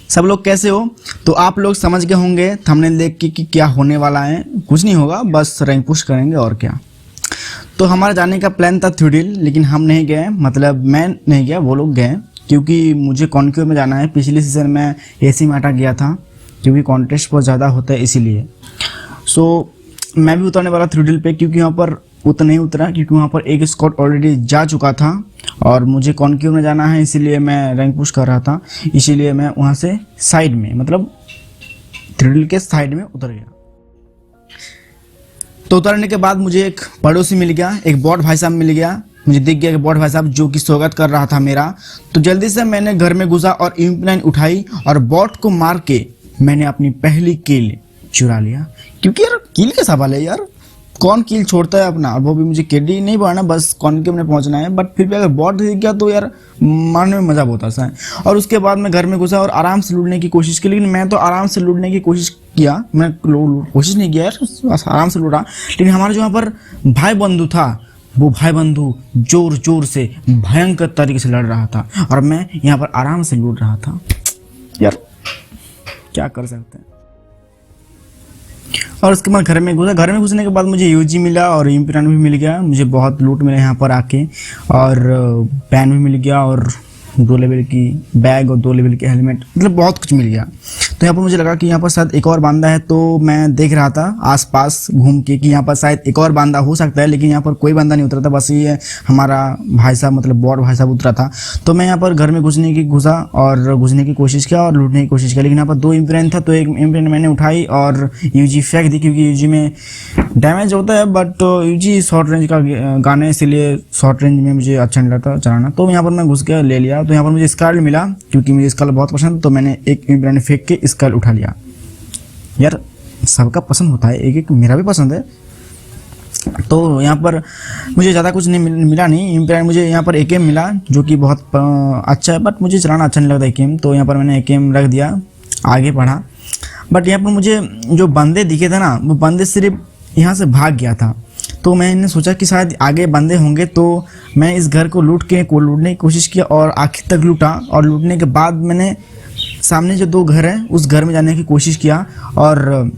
सब लोग कैसे हो? तो आप लोग समझ गए होंगे थंबनेल देख के कि क्या होने वाला है। कुछ नहीं होगा, बस रैंक पुश करेंगे और क्या। तो हमारा जाने का प्लान था थ्यूडिल, लेकिन हम नहीं गए, मतलब मैं नहीं गया, वो लोग गए, क्योंकि मुझे कॉन्क्यू में जाना है। पिछले सीज़न में एसी में अटक गया था क्योंकि कॉन्टेस्ट बहुत ज़्यादा होता है इसीलिए। सो मैं भी उतरने वाला थ्यूडिल पे, क्योंकि वहाँ पर उतना नहीं उतरा, क्योंकि वहाँ पर एक स्क्वाड ऑलरेडी जा चुका था और मुझे कॉन्क्यू में जाना है, इसीलिए मैं रैंक पुश कर रहा था। इसीलिए मैं वहाँ से साइड में, मतलब थ्यूडिल के साइड में उतर गया। तो उतरने के बाद मुझे एक पड़ोसी मिल गया, एक बॉट भाई साहब मिल गया। मुझे दिख गया कि बॉट भाई साहब जो कि स्वागत कर रहा था मेरा। तो जल्दी से मैंने घर में घुसा और MP9 उठाई और बॉट को मार के मैंने अपनी पहली किल चुरा लिया। क्योंकि यार किल का सवाल है यार, कौन किल छोड़ता है अपना, और वो भी मुझे केडी नहीं बढ़ना, बस कॉन्क्यू में पहुंचना है। बट फिर भी अगर बॉट दिख गया तो यार मारने में मज़ा बहुत आता है। और उसके बाद मैं घर में घुसा और आराम से लूटने की कोशिश की, लेकिन मैं तो आराम से लूटने की कोशिश किया, मैं कोशिश नहीं किया यार, आराम से लूटा। लेकिन हमारा जो यहाँ पर भाई बंधु था, वो भाई बंधु जोर जोर से भयंकर तरीके से लड़ रहा था और मैं यहाँ पर आराम से लूट रहा था। यार क्या कर सकते हैं। और उसके बाद घर में घुसा। घर में घुसने के बाद मुझे यूजी मिला और MP9 भी मिल गया। मुझे बहुत लूट मिला यहाँ पर आके, और पैन भी मिल गया और 2 लेवल की बैग और 2 लेवल की हेलमेट, मतलब बहुत कुछ मिल गया। तो यहाँ पर मुझे लगा कि यहाँ पर शायद एक और बांदा है, तो मैं देख रहा था आसपास घूम के कि यहाँ पर शायद एक और बांदा हो सकता है, लेकिन यहाँ पर कोई बांदा नहीं उतरा था, बस ये हमारा भाई साहब, मतलब बॉट भाई साहब उतरा था। तो मैं यहाँ पर घर में घुसा और घुसने की कोशिश किया और लूटने की कोशिश किया, लेकिन यहाँ पर 2 MP9 था, तो एक MP9 मैंने उठाई और यूजी फेंक दी, क्योंकि यूजी में डैमेज होता है, बट यूजी शॉर्ट रेंज का गाना है, इसीलिए शॉर्ट रेंज में मुझे अच्छा नहीं लगता चलाना। तो यहाँ पर मैं घुस के ले लिया। तो यहाँ पर मुझे स्काल मिला, क्योंकि मुझे स्काल बहुत पसंद, तो मैंने एक MP9 फेंक के स्काल उठा लिया। यार सबका पसंद होता है, एक एक मेरा भी पसंद है। तो यहाँ पर मुझे ज़्यादा कुछ नहीं मिला नहीं। MP9 मुझे यहाँ पर AKM मिला, जो कि बहुत अच्छा है, बट मुझे चलाना अच्छा नहीं लगता AKM, तो यहाँ पर मैंने AKM रख दिया, आगे बढ़ा। बट यहाँ पर मुझे जो बंदे दिखे थे ना, वो बंदे सिर्फ यहाँ से भाग गया था। तो मैंने सोचा कि शायद आगे बंदे होंगे, तो मैं इस घर को लूटने की कोशिश किया और आखिर तक लूटा। और लूटने के बाद मैंने सामने जो 2 घर हैं उस घर में जाने की कोशिश किया, और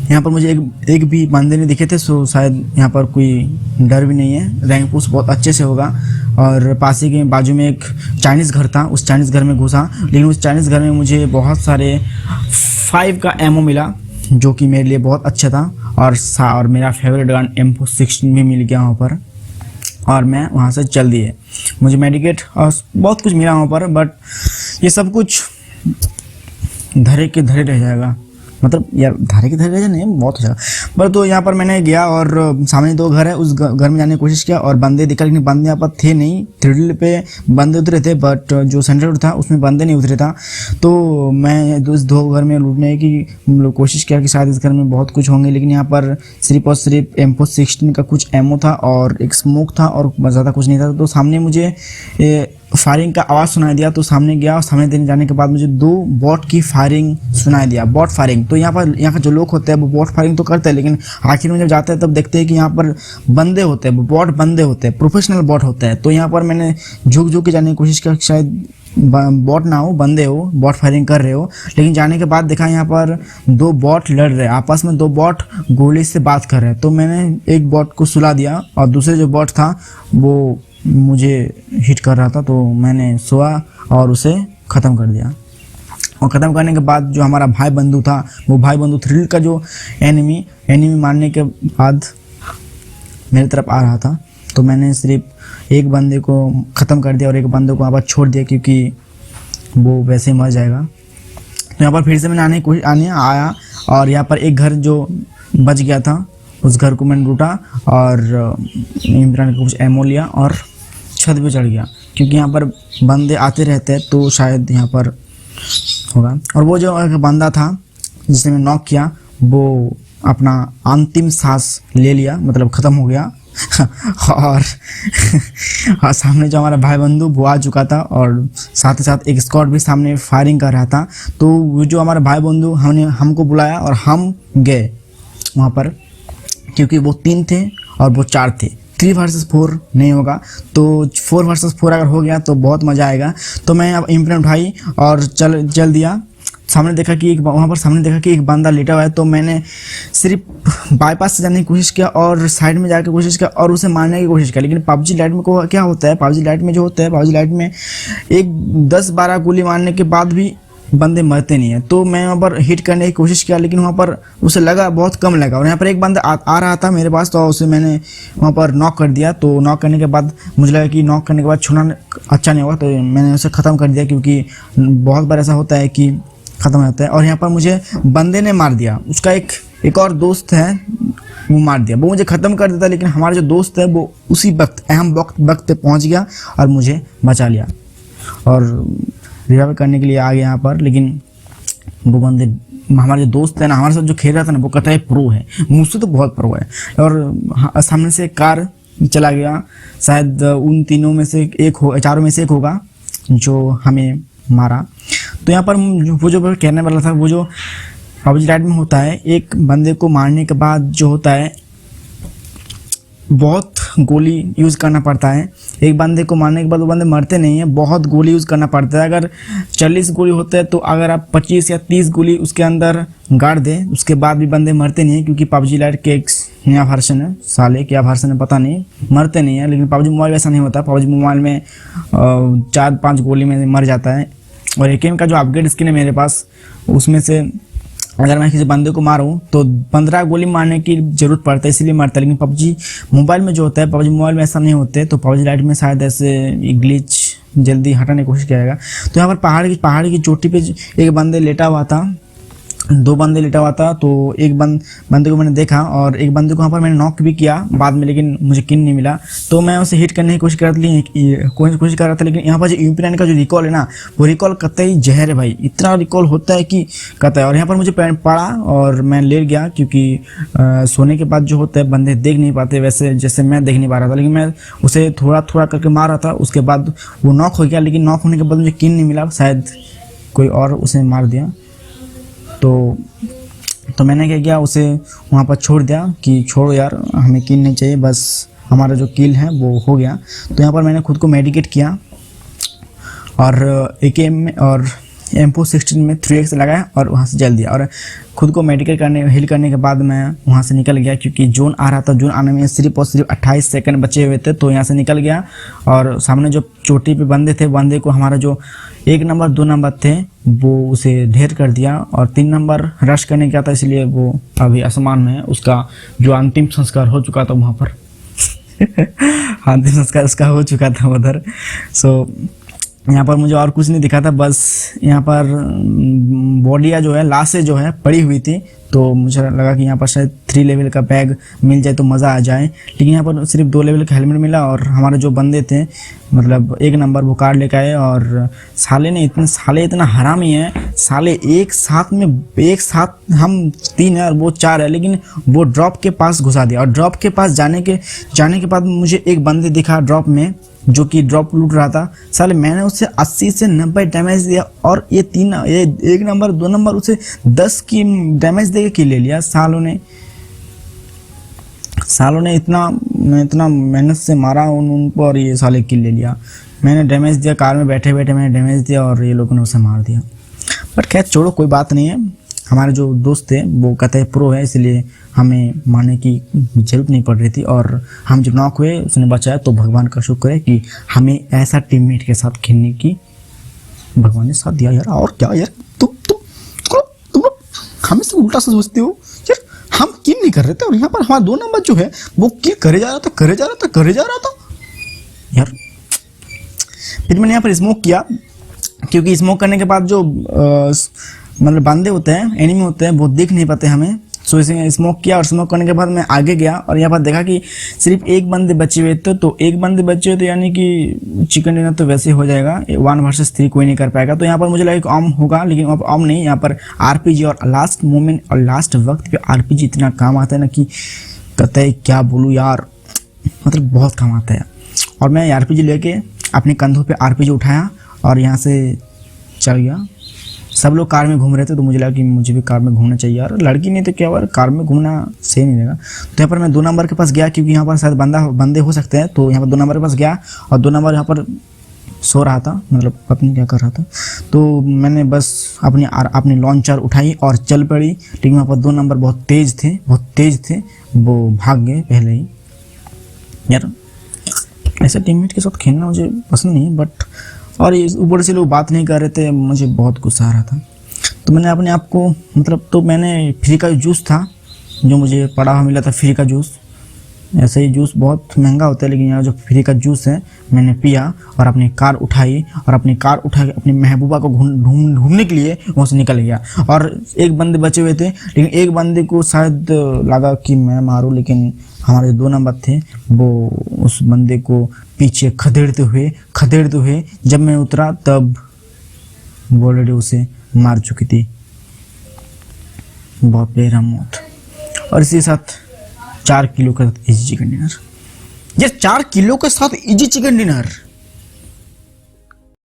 यहाँ पर मुझे एक भी बंदे नहीं दिखे थे, सो शायद यहाँ पर कोई डर भी नहीं है, रैंक पुश बहुत अच्छे से होगा। और पास ही के बाजू में एक चाइनीज़ घर था, उस चाइनीज़ घर में घुसा, लेकिन उस चाइनीज़ घर में मुझे बहुत सारे 5 का एमओ मिला, जो कि मेरे लिए बहुत अच्छा था। और मेरा फेवरेट गन M416 भी मिल गया वहाँ पर, और मैं वहाँ से चल दिए। मुझे मेडिकेट और बहुत कुछ मिला वहाँ पर, बट ये सब कुछ धरे के धरे रह जाएगा, मतलब यार धारे के धरे रह जाए नहीं, बहुत हो जाएगा। पर तो यहाँ पर मैंने गया और सामने 2 घर है, उस घर में जाने की कोशिश किया और बंदे दिखा, लेकिन बंदे यहाँ पर थे नहीं। थ्रिडल पे बंदे उतरे थे, बट जो सेंटर था उसमें बंदे नहीं उतरे था। तो मैं इस 2 घर में लूटने की कोशिश किया कि शायद इस घर में बहुत कुछ होंगे, लेकिन यहाँ पर सिर्फ और सिर्फ M416 का कुछ एमओ था और एक स्मोक था और ज़्यादा कुछ नहीं था। तो सामने मुझे फायरिंग का आवाज़ सुनाई दिया, तो सामने गया और सामने देने जाने के बाद मुझे 2 बॉट की फायरिंग सुनाई दिया, बॉट फायरिंग। तो यहाँ का जो लोग होते हैं वो बॉट फायरिंग तो करते हैं, लेकिन आखिर में जब जाते हैं तब देखते हैं कि यहाँ पर बंदे होते हैं, वो बॉट बंदे होते हैं, प्रोफेशनल बॉट होते हैं। तो यहाँ पर मैंने झुक के जाने की कोशिश की, शायद बॉट ना हो, बंदे हो, बॉट फायरिंग कर रहे हो। लेकिन जाने के बाद देखा यहाँ पर 2 बॉट लड़ रहे हैं आपस में, 2 बॉट गोली से बात कर रहे हैं। तो मैंने एक बॉट को सुला दिया और दूसरे जो बॉट था वो मुझे हिट कर रहा था, तो मैंने सोआ और उसे ख़त्म कर दिया। और ख़त्म करने के बाद जो हमारा भाई बंधु था, वो भाई बंधु थ्रिल का जो एनिमी मारने के बाद मेरी तरफ आ रहा था, तो मैंने सिर्फ एक बंदे को ख़त्म कर दिया और एक बंदे को वहाँ पर छोड़ दिया, क्योंकि वो वैसे ही मर जाएगा। तो यहाँ पर फिर से मैंने आया और यहाँ पर एक घर जो बच गया था, उस घर को मैंने लूटा और इमरान का कुछ एमओ लिया और छत पे चढ़ गया, क्योंकि यहाँ पर बंदे आते रहते हैं, तो शायद यहाँ पर होगा। और वो जो बंदा था जिसे मैं नॉक किया, वो अपना अंतिम सांस ले लिया, मतलब ख़त्म हो गया। और सामने जो हमारा भाई बंधु वो आ चुका था और साथ ही साथ एक स्क्वाड भी सामने फायरिंग कर रहा था। तो वो जो हमारा भाई बंधु हमको बुलाया और हम गए वहाँ पर, क्योंकि वो 3 थे और वो 4 थे, 3 वर्सेस 4 नहीं होगा, तो 4 वर्सेस 4 अगर हो गया तो बहुत मज़ा आएगा। तो मैं अब इम्प्रेंट उठाई और चल दिया। सामने देखा कि वहाँ पर सामने देखा कि एक बंदा लेटा हुआ है, तो मैंने सिर्फ बाईपास से जाने की कोशिश किया और साइड में जाकर कोशिश किया और उसे मारने की कोशिश किया। लेकिन पबजी लाइट में को क्या होता है, पबजी लाइट में जो होता है, पबजी लाइट में एक 10-12 गोली मारने के बाद भी बंदे मरते नहीं है। तो मैं वहाँ पर हिट करने की कोशिश किया, लेकिन वहाँ पर उसे लगा बहुत कम लगा। और यहाँ पर एक बंदा आ रहा था मेरे पास, तो उसे मैंने वहाँ पर नॉक कर दिया। तो नॉक करने के बाद मुझे लगा कि नॉक करने के बाद छोड़ना अच्छा नहीं होगा, तो मैंने उसे ख़त्म कर दिया, क्योंकि बहुत बार ऐसा होता है कि ख़त्म हो जाता है। और यहाँ पर मुझे बंदे ने मार दिया, उसका एक और दोस्त है वो मार दिया, वो मुझे ख़त्म कर देता, लेकिन हमारा जो दोस्त है वो उसी वक्त अहम वक्त पे पहुँच गया और मुझे बचा लिया और रिवाइव करने के लिए आ गया यहाँ पर। लेकिन वो बंदे, हमारे जो दोस्त है ना, हमारे साथ जो खेल रहा था ना, वो कहता है प्रो है, मुझसे तो बहुत प्रो है। और सामने से कार चला गया, शायद उन तीनों में से चारों में से एक होगा जो हमें मारा। तो यहाँ पर वो जो कहने वाला था, वो जो पबजी लाइट में होता है, एक बंदे को मारने के बाद जो होता है बहुत गोली यूज़ करना पड़ता है। एक बंदे को मारने के बाद वो बंदे मरते नहीं हैं, बहुत गोली यूज़ करना पड़ता है। अगर 40 गोली होते हैं तो अगर आप 25 या 30 गोली उसके अंदर गाड़ दें, उसके बाद भी बंदे मरते नहीं हैं, क्योंकि पबजी लाइट के एक नया वर्जन है, साले क्या वर्जन है पता नहीं, मरते नहीं है। लेकिन पबजी मोबाइल ऐसा नहीं होता, पबजी मोबाइल में 4-5 गोली में मर जाता है। और एकेएम का जो अपग्रेड स्किन है मेरे पास, उसमें से अगर मैं किसी बंदे को मारूं तो 15 गोली मारने की ज़रूरत पड़ता है, इसलिए मारता है। लेकिन पबजी मोबाइल में जो होता है, पबजी मोबाइल में ऐसा नहीं होते, तो पबजी लाइट में शायद ऐसे ग्लिच जल्दी हटाने की कोशिश किया जाएगा। तो यहाँ पर पहाड़ की चोटी पे एक बंदे लेटा हुआ था, 2 बंदे लेटा हुआ था। तो एक बंदे को मैंने देखा और एक बंदे को वहाँ पर मैंने नॉक भी किया बाद में, लेकिन मुझे किल नहीं मिला। तो मैं उसे हिट करने की कोशिश कर रहा था। लेकिन यहाँ पर जो यूपी का जो रिकॉल है ना, वो रिकॉल कतई जहर है भाई, इतना रिकॉल होता है कि कतई। और यहाँ पर मुझे पड़ा और मैं लेट गया, क्योंकि सोने के बाद जो होता है बंदे देख नहीं पाते, वैसे जैसे मैं देख नहीं पा रहा था। लेकिन मैं उसे थोड़ा थोड़ा करके मार रहा था, उसके बाद वो नॉक हो गया। लेकिन नॉक होने के बाद मुझे किल नहीं मिला, शायद कोई और उसे मार दिया। तो मैंने क्या किया, उसे वहाँ पर छोड़ दिया कि छोड़ो यार, हमें किल नहीं चाहिए, बस हमारा जो किल है वो हो गया। तो यहाँ पर मैंने खुद को मेडिकेट किया और एकेएम में और M416 में 3x लगाया और वहाँ से जल दिया। और खुद को मेडिकेट हिल करने के बाद मैं वहाँ से निकल गया, क्योंकि जोन आ रहा था। जोन आने में सिर्फ और सिर्फ 28 सेकंड बचे हुए थे, तो यहाँ से निकल गया। और सामने जो चोटी पे बंदे थे, बंदे को हमारा जो 1 नंबर 2 नंबर थे वो उसे ढेर कर दिया। और 3 नंबर रश करने गया था, इसलिए वो अभी आसमान में है, उसका जो अंतिम संस्कार हो चुका था वहाँ पर अंतिम संस्कार उसका हो चुका था उधर। सो यहाँ पर मुझे और कुछ नहीं दिखा था, बस यहाँ पर बॉडियाँ जो है, लाशें जो है पड़ी हुई थी। तो मुझे लगा कि यहाँ पर शायद 3 लेवल का बैग मिल जाए तो मज़ा आ जाए। लेकिन यहाँ पर सिर्फ 2 लेवल का हेलमेट मिला। और हमारे जो बंदे थे, मतलब 1 नंबर, वो कार लेकर आए। और साले इतना हरामी है, साले एक साथ हम 3 है और वो 4 है, लेकिन वो ड्रॉप के पास घुसा दिया। और ड्रॉप के पास जाने के बाद मुझे एक बंदे दिखा ड्रॉप में, जो कि ड्रॉप लूट रहा था। साले मैंने उसे 80 से 90 डैमेज दिया और ये 1 नंबर 2 नंबर उसे 10 की डैमेज देके किल ले लिया। सालों ने इतना मेहनत से मारा उनको और ये साले किल ले लिया। मैंने डैमेज दिया, कार में बैठे मैंने डैमेज दिया और ये लोगों ने उसे मार दिया। बट खैर छोड़ो, कोई बात नहीं है। हमारे जो दोस्त थे वो कहते हैं प्रो है, इसलिए हमें मारने की जरूरत नहीं पड़ रही थी। और हम जब नॉक हुए उसने बचाया, तो भगवान का शुक्र है कि हमें ऐसा टीममेट के साथ खेलने की भगवान ने साथ दिया यार। और क्या यार, तुम लोग हमें से उल्टा सा सोचते हो यार। हम किल नहीं कर रहे थे और यहाँ पर हमारा 2 नंबर जो है वो किल करे जा रहा था यार। फिर मैंने यहाँ पर स्मोक किया, क्योंकि स्मोक करने के बाद जो मतलब बंदे होते हैं, एनिमी होते हैं, वो दिख नहीं पाते हमें। सो इसे स्मोक किया और स्मोक करने के बाद मैं आगे गया और यहाँ पर देखा कि सिर्फ 1 बंदे बचे हुए थे। तो 1 बंदे बचे हुए थे, यानी कि चिकन डिनर तो वैसे हो जाएगा, 1 वर्सेस 3 कोई नहीं कर पाएगा। तो यहाँ पर मुझे लगा ऑम होगा, लेकिन ऑम नहीं। यहाँ पर RPG और लास्ट मोमेंट और लास्ट वक्त पे RPG इतना काम आता है ना कि कतई क्या बोलूँ यार, मतलब बहुत काम आता है। और मैं RPG लेके अपने कंधों पर RPG उठाया और यहाँ से चल गया सब लोग कार में घूम रहे थे तो मुझे लगा कि मुझे भी कार में घूमना चाहिए यार, लड़की नहीं तो क्या यार, कार में घूमना सही नहीं रहेगा। तो यहाँ पर मैं 2 नंबर के पास गया क्योंकि यहाँ पर शायद बंदे हो सकते हैं, तो यहाँ पर 2 नंबर के पास गया और 2 नंबर यहाँ पर सो रहा था, मतलब पता नहीं क्या कर रहा था। तो मैंने बस अपनी लॉन्चर उठाई और चल पड़ी, लेकिन वहाँ पर 2 नंबर बहुत तेज थे, वो भाग गए पहले ही। यार ऐसे टीममेट के साथ खेलना मुझे पसंद नहीं, बट और ये ऊपर से लोग बात नहीं कर रहे थे, मुझे बहुत गुस्सा आ रहा था। तो मैंने अपने आप को मतलब, तो मैंने फ्री का जूस था जो मुझे पड़ा हुआ मिला था, फ्री का जूस। ऐसे ही जूस बहुत महंगा होता है, लेकिन यहाँ जो फ्री का जूस है मैंने पिया और अपनी कार उठाई और अपनी कार उठा के अपनी महबूबा को ढूंढने के लिए वहाँ से निकल गया। और एक बंदे बचे हुए थे, लेकिन एक बंदे को शायद लगा कि मैं मारूं, लेकिन हमारे 2 नंबर थे, वो उस बंदे को पीछे खदेड़ते हुए जब मैं उतरा तब वो ऑलरेडी उसे मार चुकी थी। बहुत बेरहम मौत। और इसी साथ 4 किलो के साथ इजी चिकन डिनर। ये 4 किलो के साथ इजी चिकन डिनर